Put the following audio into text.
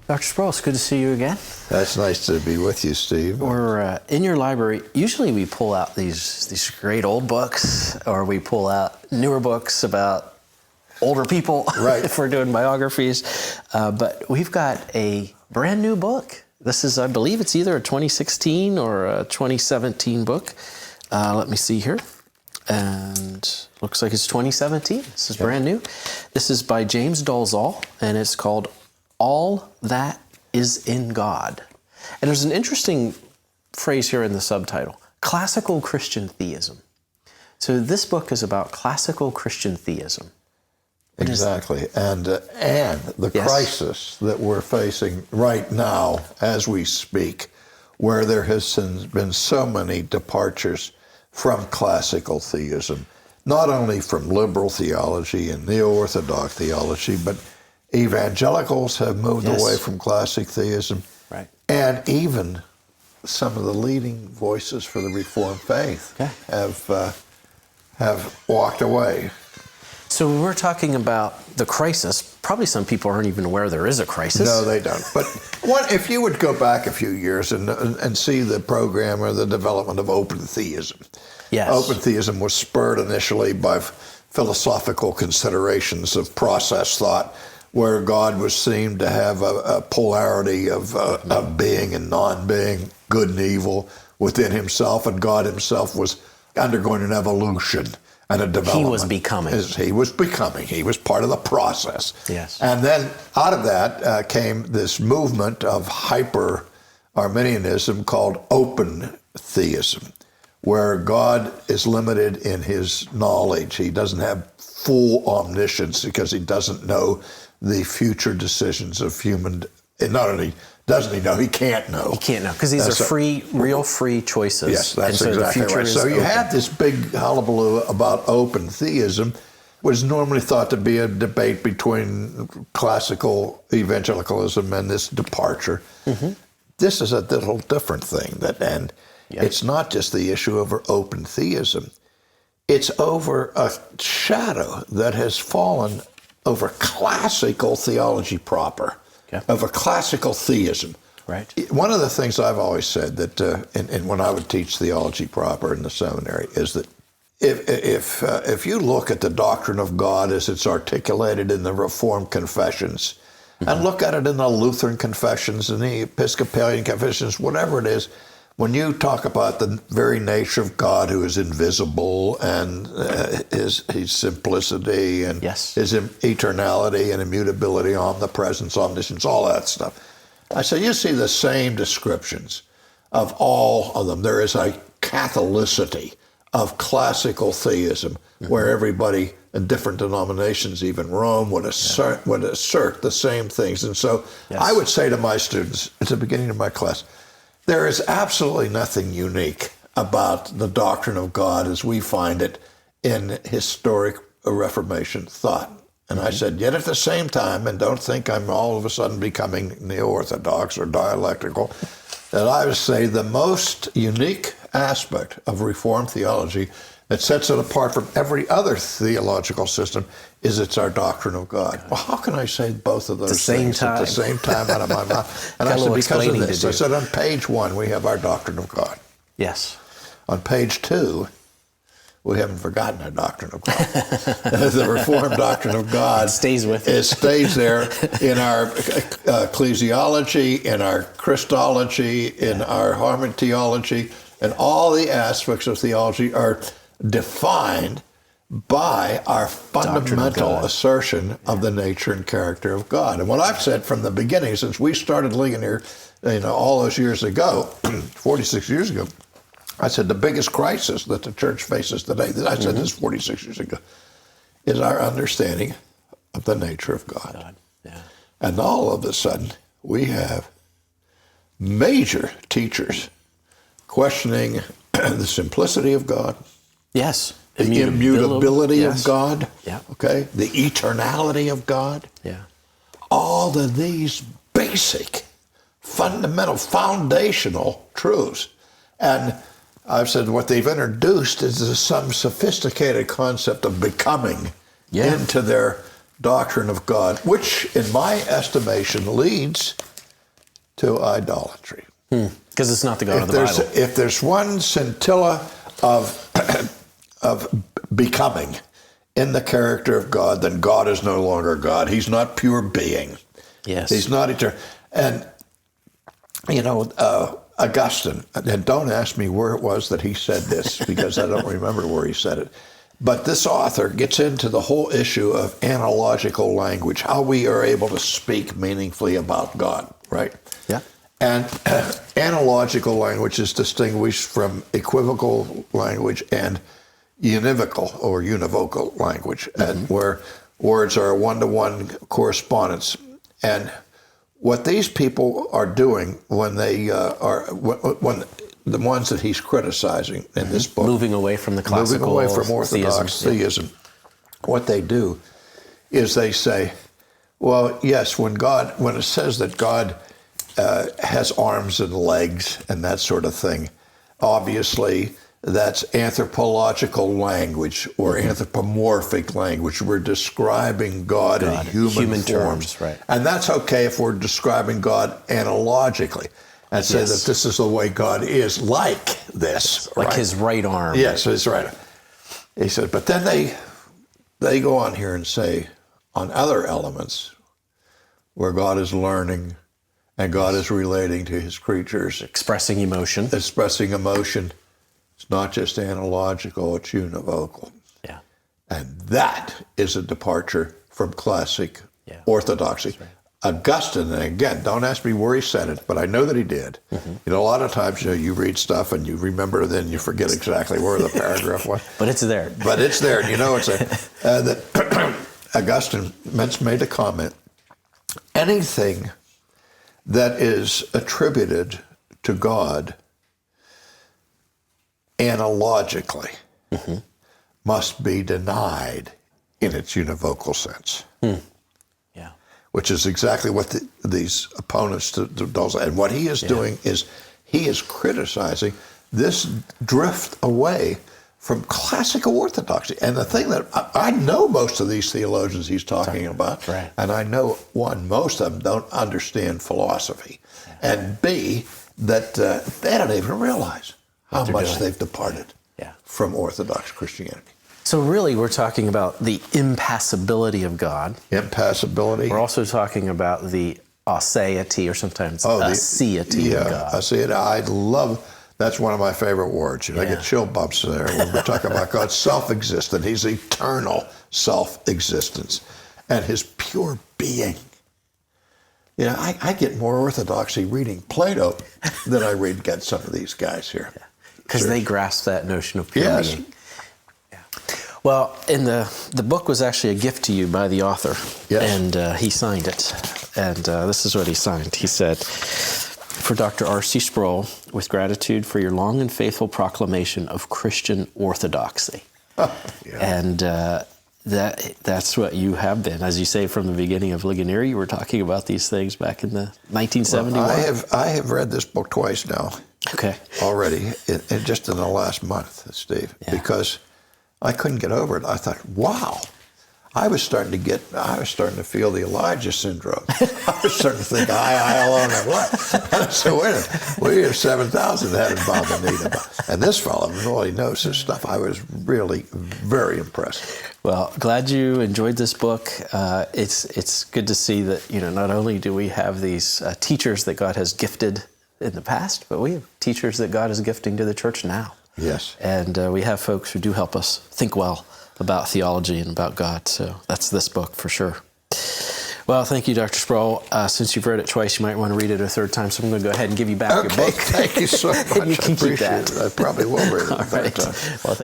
Dr. Sproul, it's good to see you again. That's nice to be with you, Steve. We're in your library. Usually we pull out these great old books, or we pull out newer books about older people, right, if we're doing biographies. But we've got a brand new book. This is, I believe it's either a 2016 or a 2017 book. Let me see here. And looks like it's 2017. This is brand new. This is by James Dolezal, and it's called All That Is in God. And there's an interesting phrase here in the subtitle, classical Christian theism. So this book is about classical Christian theism. Exactly. And the crisis that we're facing right now as we speak, where there has been so many departures from classical theism, not only from liberal theology and neo-Orthodox theology, but evangelicals have moved away from classic theism, right, and even some of the leading voices for the Reformed faith have walked away. So when we're talking about the crisis, probably some people aren't even aware there is a crisis. No, they don't. But if you would go back a few years and see the program or the development of open theism. Yes. Open theism was spurred initially by philosophical considerations of process thought, where God was seen to have a polarity of being and non-being, good and evil within himself, and God himself was undergoing an evolution and a development. He was becoming. He was becoming. He was part of the process. Yes. And then out of that came this movement of hyper-Arminianism called open theism, where God is limited in his knowledge. He doesn't have full omniscience because he doesn't know the future decisions of human. And not only doesn't he know, he can't know. He can't know, because these are real free choices. Yes, that's and so exactly the future right. is So you open. have this big hullabaloo about open theism, which is normally thought to be a debate between classical evangelicalism and this departure. Mm-hmm. This is a little different thing, and it's not just the issue over open theism. It's over a shadow that has fallen over classical theology proper, over classical theism. Right. One of the things I've always said that, and when I would teach theology proper in the seminary, is that if you look at the doctrine of God as it's articulated in the Reformed confessions, and look at it in the Lutheran confessions and the Episcopalian confessions, whatever it is, when you talk about the very nature of God, who is invisible, and his simplicity, and his eternality and immutability, omnipresence, omniscience, all that stuff, I say you see the same descriptions of all of them. There is a Catholicity of classical theism, where everybody in different denominations, even Rome, would assert the same things. And so I would say to my students at the beginning of my class, there is absolutely nothing unique about the doctrine of God as we find it in historic Reformation thought. And I said, yet at the same time, and don't think I'm all of a sudden becoming neo-Orthodox or dialectical, that I would say the most unique aspect of Reformed theology that sets it apart from every other theological system is it's our doctrine of God. Well, how can I say both of those things at the same time out of my mouth? And I said, because of this. I said, on page 1, we have our doctrine of God. Yes. On page 2, we haven't forgotten our doctrine of God. The Reformed doctrine of God stays with it. It stays there in our ecclesiology, in our Christology, in our harmoniology, and all the aspects of theology are defined by our fundamental assertion of the nature and character of God. And what I've said from the beginning, since we started looking here, all those years ago, 46 years ago, I said the biggest crisis that the church faces today, I said this 46 years ago, is our understanding of the nature of God. And all of a sudden, we have major teachers questioning the simplicity of God. Yes. The immutability of God. Yeah. Okay. The eternality of God. Yeah. All of these basic, fundamental, foundational truths. And I've said what they've introduced is some sophisticated concept of becoming into their doctrine of God, which, in my estimation, leads to idolatry. Because it's not the God of the Bible. If there's one scintilla of becoming in the character of God, then God is no longer God. He's not pure being. Yes. He's not eternal. And, Augustine, and don't ask me where it was that he said this, because I don't remember where he said it. But this author gets into the whole issue of analogical language, how we are able to speak meaningfully about God, right? Yeah. And analogical language is distinguished from equivocal language and univocal or univocal language, and where words are a one-to-one correspondence. And what these people are doing when they when the ones that he's criticizing in this book, moving away from the classical, moving away from Orthodox theism, what they do is they say, well, yes, when it says that God has arms and legs and that sort of thing, obviously that's anthropological language or anthropomorphic language. We're describing God in human forms. Terms, right. And that's okay if we're describing God analogically and say that this is the way God is, like this. Like right? his right arm. Yes, his right arm. He said, but then they go on here and say on other elements where God is learning and God is relating to his creatures. Expressing emotion. It's not just analogical, it's univocal. Yeah. And that is a departure from classic orthodoxy. Right. Augustine, and again, don't ask me where he said it, but I know that he did. A lot of times, you read stuff and you remember, then you forget exactly where the paragraph was. But it's there. It's there. It's that Augustine made a comment. Anything that is attributed to God analogically must be denied in its univocal sense. Yeah. Which is exactly what these opponents to and what he is doing is he is criticizing this drift away from classical orthodoxy. And the thing that I know most of these theologians he's talking about, right. and I know, one, most of them don't understand philosophy, and B, that they don't even realize how much they've departed from Orthodox Christianity. So really, we're talking about the impassibility of God. Impassibility. We're also talking about the aseity, or sometimes aseity of God. Aseity. I love. That's one of my favorite words. I get chill bumps there when we're talking about God's self-existent. He's eternal self-existence and his pure being. I get more orthodoxy reading Plato than I get some of these guys here. Because they grasp that notion of pure being. Yeah. Well, and the book was actually a gift to you by the author. Yes. And he signed it. And this is what he signed. He said, "For Dr. R.C. Sproul, with gratitude for your long and faithful proclamation of Christian orthodoxy." And that's what you have been. As you say, from the beginning of Ligonier, you were talking about these things back in the 1971. Well, I have read this book twice now. Okay. Already, just in the last month, Steve, because I couldn't get over it. I thought, wow. I was starting to feel the Elijah syndrome. I was starting to think, I alone have what? And I said, wait a minute, we have 7,000 that haven't bothered me about. And this fellow really knows his stuff. I was really very impressed. Well, glad you enjoyed this book. It's good to see that, not only do we have these teachers that God has gifted in the past, but we have teachers that God is gifting to the church now. Yes. And we have folks who do help us think well about theology and about God. So that's this book for sure. Well, thank you, Dr. Sproul. Since you've read it twice, you might want to read it a third time, so I'm going to go ahead and give you back your book. Thank you so much. You can keep that. I probably will read it a third time. Well,